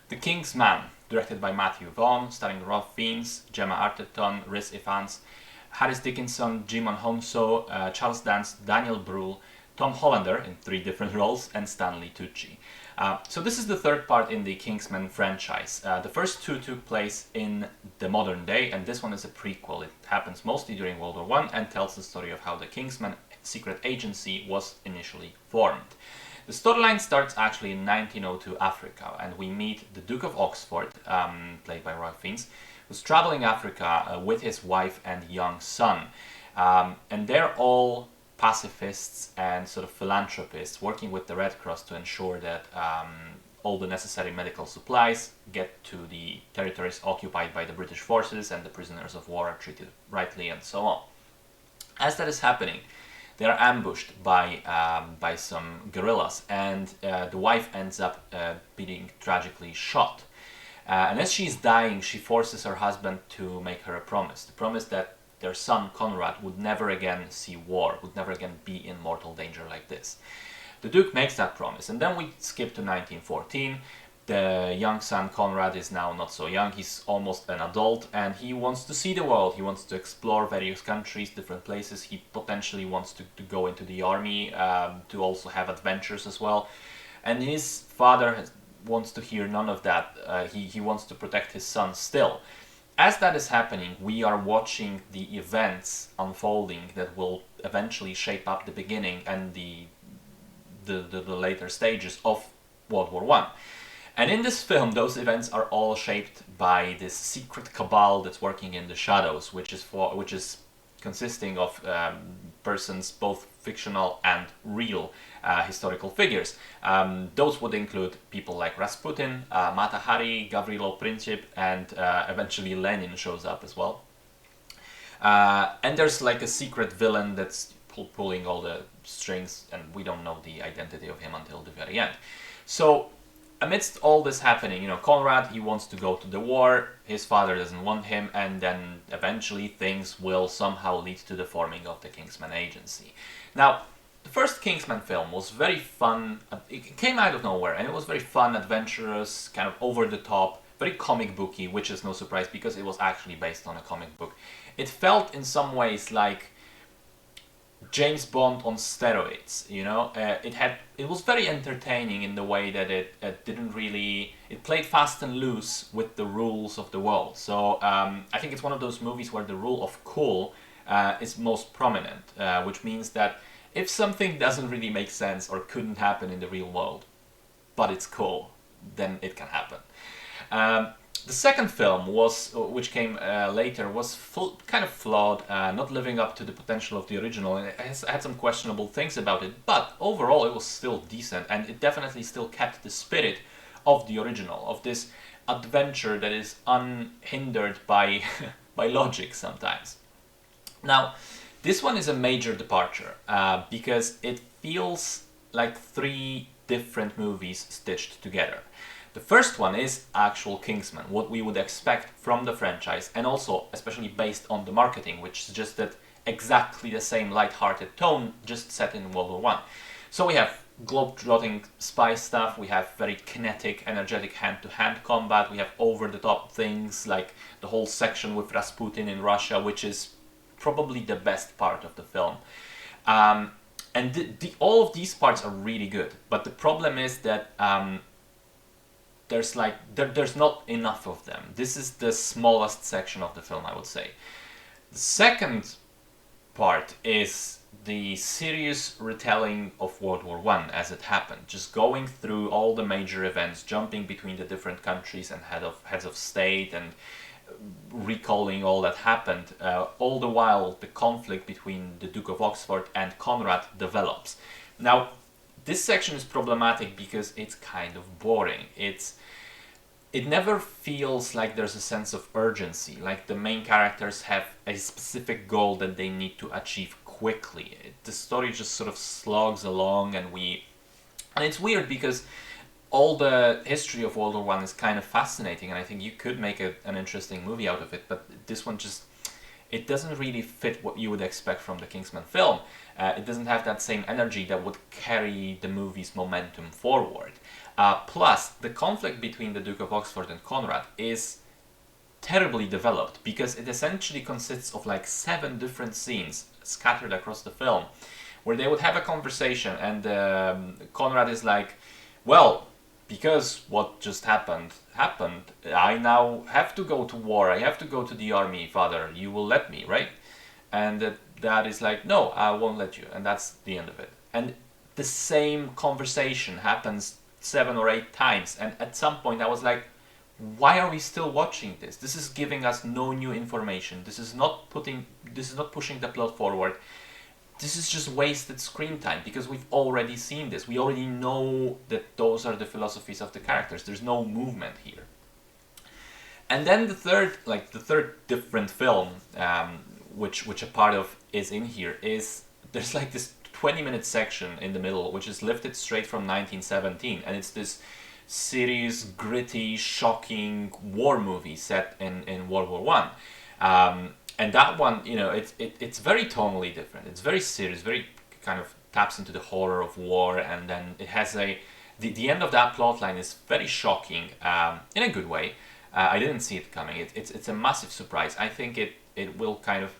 The Kingsman, directed by Matthew Vaughn, starring Ralph Fiennes, Gemma Arterton, Rhys Ifans, Harris Dickinson, Jimon Honso, Charles Dance, Daniel Brühl, Tom Hollander in 3 different roles, and Stanley Tucci. So this is the 3rd part in the Kingsman franchise. The first 2 took place in the modern day, and this one is a prequel. It happens mostly during World War I and tells the story of how the Kingsman secret agency was initially formed. The storyline starts actually in 1902 Africa, and we meet the Duke of Oxford, played by Ralph Fiennes, who's traveling Africa with his wife and young son. And they're all pacifists and sort of philanthropists working with the Red Cross to ensure that all the necessary medical supplies get to the territories occupied by the British forces and the prisoners of war are treated rightly and so on. As that is happening, they are ambushed by some guerrillas, and the wife ends up being tragically shot. And as she's dying, she forces her husband to make her a promise. The promise that their son, Conrad, would never again see war, would never again be in mortal danger like this. The Duke makes that promise, and then we skip to 1914. The young son, Conrad, is now not so young, he's almost an adult, and he wants to see the world, he wants to explore various countries, different places, he potentially wants to go into the army, to also have adventures as well. And his father wants to hear none of that, he wants to protect his son still. As that is happening, we are watching the events unfolding that will eventually shape up the beginning and the later stages of World War I. And in this film, those events are all shaped by this secret cabal that's working in the shadows, which is consisting of persons, both fictional and real historical figures. Those would include people like Rasputin, Mata Hari, Gavrilo Princip, and eventually Lenin shows up as well. And there's like a secret villain that's pulling all the strings, and we don't know the identity of him until the very end. So amidst all this happening, Conrad, he wants to go to the war, his father doesn't want him, and then eventually things will somehow lead to the forming of the Kingsman Agency. Now, the first Kingsman film was very fun, it came out of nowhere, and it was very fun, adventurous, kind of over the top, very comic booky, which is no surprise because it was actually based on a comic book. It felt in some ways like James Bond on steroids, it was very entertaining in the way that it played fast and loose with the rules of the world. So I think it's one of those movies where the rule of cool is most prominent, which means that if something doesn't really make sense or couldn't happen in the real world, but it's cool, then it can happen. The second film, which came later, was kind of flawed, not living up to the potential of the original, and it had some questionable things about it, but overall it was still decent, and it definitely still kept the spirit of the original, of this adventure that is unhindered by, by logic sometimes. Now, this one is a major departure, because it feels like 3 different movies stitched together. The first one is actual Kingsman, what we would expect from the franchise, and also especially based on the marketing, which suggested exactly the same light-hearted tone, just set in World War I. So we have globe-trotting spy stuff, we have very kinetic, energetic hand-to-hand combat, we have over-the-top things like the whole section with Rasputin in Russia, which is probably the best part of the film. And all of these parts are really good, but the problem is that there's not enough of them. This is the smallest section of the film, I would say. The second part is the serious retelling of World War I as it happened, just going through all the major events, jumping between the different countries and heads of state, and recalling all that happened. All the while, the conflict between the Duke of Oxford and Conrad develops. Now, this section is problematic because it's kind of boring. It never feels like there's a sense of urgency, like the main characters have a specific goal that they need to achieve quickly. The story just sort of slogs along, and it's weird because all the history of World War I is kind of fascinating, and I think you could make an interesting movie out of it, but this one just, it doesn't really fit what you would expect from the Kingsman film. It doesn't have that same energy that would carry the movie's momentum forward. Plus, the conflict between the Duke of Oxford and Conrad is terribly developed, because it essentially consists of like 7 different scenes scattered across the film, where they would have a conversation, and Conrad is like, well, because what just happened, I now have to go to war, I have to go to the army, father, you will let me, right? And dad is like, no, I won't let you, and that's the end of it. And the same conversation happens 7 or 8 times, and at some point I was like, why are we still watching this? This is giving us no new information. This is not pushing the plot forward. This is just wasted screen time, because we've already seen this. We already know that those are the philosophies of the characters. There's no movement here. And then the third different film, which a part of is in here, is there's like this 20-minute section in the middle, which is lifted straight from 1917, and it's this serious, gritty, shocking war movie set in World War One. And that one, it's very tonally different. It's very serious, very kind of taps into the horror of war, and then it has the end of that plot line is very shocking, in a good way. I didn't see it coming. It's a massive surprise. I think it will kind of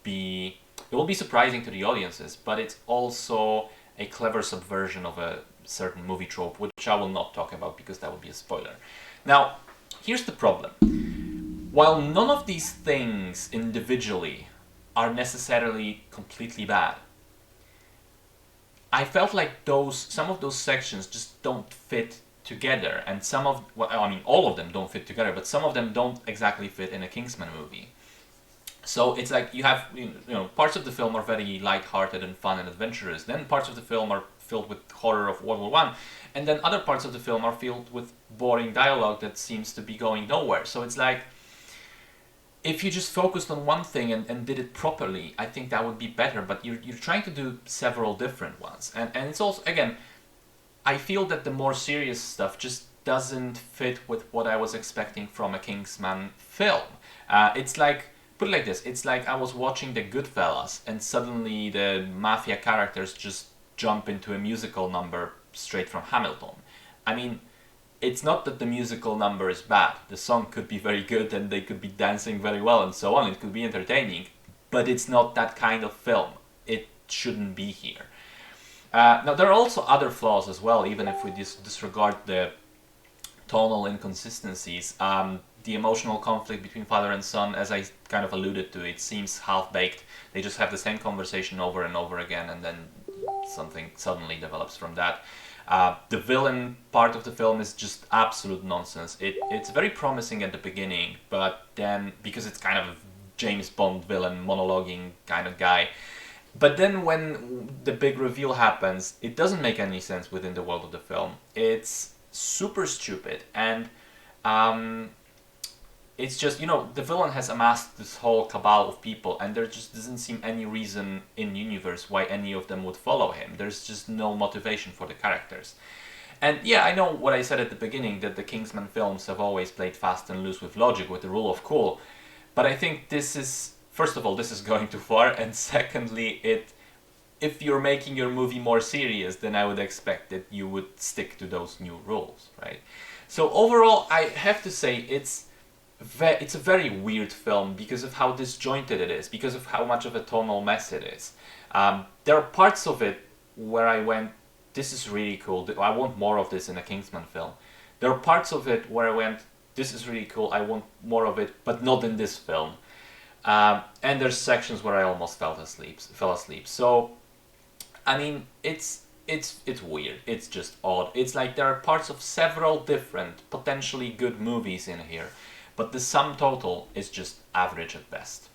be, it will be surprising to the audiences, but it's also a clever subversion of a certain movie trope, which I will not talk about because that would be a spoiler. Now, here's the problem. While none of these things individually are necessarily completely bad, I felt like some of those sections just don't fit together, and all of them don't fit together, but some of them don't exactly fit in a Kingsman movie. So it's like you have, parts of the film are very light-hearted and fun and adventurous, then parts of the film are filled with horror of World War One, and then other parts of the film are filled with boring dialogue that seems to be going nowhere. So it's like, if you just focused on one thing and did it properly, I think that would be better, but you're trying to do several different ones. And it's also, again, I feel that the more serious stuff just doesn't fit with what I was expecting from a Kingsman film. It's like, put it like this, it's like I was watching the Goodfellas and suddenly the mafia characters just jump into a musical number straight from Hamilton. I mean, it's not that the musical number is bad. The song could be very good and they could be dancing very well and so on. It could be entertaining, but it's not that kind of film. It shouldn't be here. Now, there are also other flaws as well, even if we disregard the tonal inconsistencies. The emotional conflict between father and son, as I kind of alluded to, it seems half-baked. They just have the same conversation over and over again, and then something suddenly develops from that. The villain part of the film is just absolute nonsense. It's very promising at the beginning, but then, because it's kind of a James Bond villain, monologuing kind of guy, but then when the big reveal happens, it doesn't make any sense within the world of the film. It's super stupid, and it's just, the villain has amassed this whole cabal of people, and there just doesn't seem any reason in universe why any of them would follow him. There's just no motivation for the characters. And yeah, I know what I said at the beginning, that the Kingsman films have always played fast and loose with logic, with the rule of cool, but I think this is, first of all, this is going too far, and secondly, if you're making your movie more serious, then I would expect that you would stick to those new rules, right? So overall, I have to say it's a very weird film because of how disjointed it is, because of how much of a tonal mess it is. There are parts of it where I went, this is really cool, I want more of this in a Kingsman film. There are parts of it where I went, this is really cool, I want more of it, but not in this film. And there's sections where I almost fell asleep. So, I mean, it's weird. It's just odd. It's like there are parts of several different, potentially good movies in here, but the sum total is just average at best.